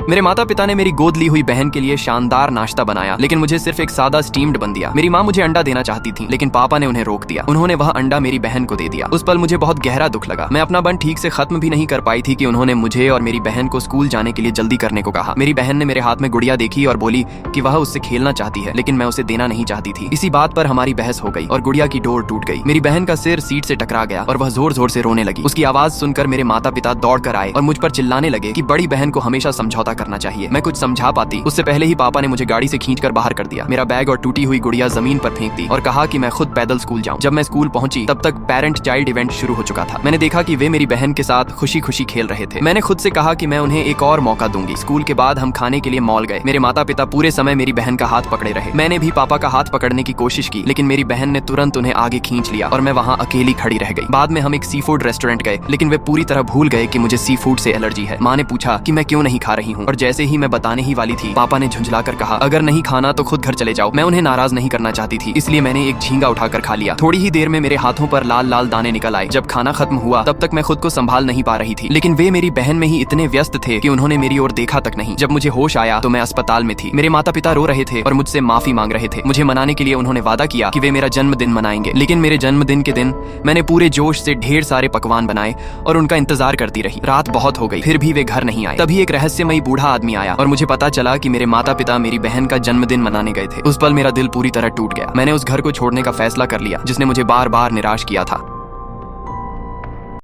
मेरे माता पिता ने मेरी गोद ली हुई बहन के लिए शानदार नाश्ता बनाया, लेकिन मुझे सिर्फ एक सादा स्टीम्ड बन दिया। मेरी माँ मुझे अंडा देना चाहती थी, लेकिन पापा ने उन्हें रोक दिया। उन्होंने वह अंडा मेरी बहन को दे दिया। उस पल मुझे बहुत गहरा दुख लगा। मैं अपना बन ठीक से खत्म भी नहीं कर पाई थी कि उन्होंने मुझे और मेरी बहन को स्कूल जाने के लिए जल्दी करने को कहा। मेरी बहन ने मेरे हाथ में गुड़िया देखी और बोली कि वह उससे खेलना चाहती है, लेकिन मैं उसे देना नहीं चाहती थी। इसी बात पर हमारी बहस हो गई और गुड़िया की डोर टूट गई। मेरी बहन का सिर सीट से टकरा गया और वह जोर जोर से रोने लगी। उसकी आवाज सुनकर मेरे माता पिता दौड़ कर आए और मुझ पर चिल्लाने लगे कि बड़ी बहन को हमेशा समझौता करना चाहिए। मैं कुछ समझा पाती उससे पहले ही पापा ने मुझे गाड़ी से खींचकर बाहर कर दिया। मेरा बैग और टूटी हुई गुड़िया जमीन पर फेंक दी और कहा कि मैं खुद पैदल स्कूल जाऊं। जब मैं स्कूल पहुंची तब तक पेरेंट चाइल्ड इवेंट शुरू हो चुका था। मैंने देखा कि वे मेरी बहन के साथ खुशी खुशी खेल रहे थे। मैंने खुद से कहा कि मैं उन्हें एक और मौका दूंगी। स्कूल के बाद हम खाने के लिए मॉल गए। मेरे माता पिता पूरे समय मेरी बहन का हाथ पकड़े रहे। मैंने भी पापा का हाथ पकड़ने की कोशिश की, लेकिन मेरी बहन ने तुरंत उन्हें आगे खींच लिया और मैं वहाँ अकेली खड़ी रह गई। बाद में हम एक सी फूड रेस्टोरेंट गए, लेकिन वे पूरी तरह भूल गए कि मुझे सी फूड से एलर्जी है। माँ ने पूछा कि मैं क्यों नहीं खा रही हूँ और जैसे ही मैं बताने ही वाली थी, पापा ने झुंझलाकर कहा, अगर नहीं खाना तो खुद घर चले जाओ। मैं उन्हें नाराज नहीं करना चाहती थी, इसलिए मैंने एक झींगा उठाकर खा लिया। थोड़ी ही देर में मेरे हाथों पर लाल लाल दाने निकल आए। जब खाना खत्म हुआ तब तक मैं खुद को संभाल नहीं पा रही थी, लेकिन वे मेरी बहन में ही इतने व्यस्त थे कि उन्होंने मेरी ओर देखा तक नहीं। जब मुझे होश आया तो मैं अस्पताल में थी। मेरे माता पिता रो रहे थे और मुझसे माफी मांग रहे थे। मुझे मनाने के लिए उन्होंने वादा किया कि वे मेरा जन्मदिन मनाएंगे, लेकिन मेरे जन्मदिन के दिन मैंने पूरे जोश से ढेर सारे पकवान बनाए और उनका इंतजार करती रही। रात बहुत हो गई, फिर भी वे घर नहीं आए। तभी एक रहस्यमयी बूढ़ा आदमी आया और मुझे पता चला कि मेरे माता पिता मेरी बहन का जन्मदिन मनाने गए थे। उस पल मेरा दिल पूरी तरह टूट गया। मैंने उस घर को छोड़ने का फैसला कर लिया जिसने मुझे बार बार निराश किया था।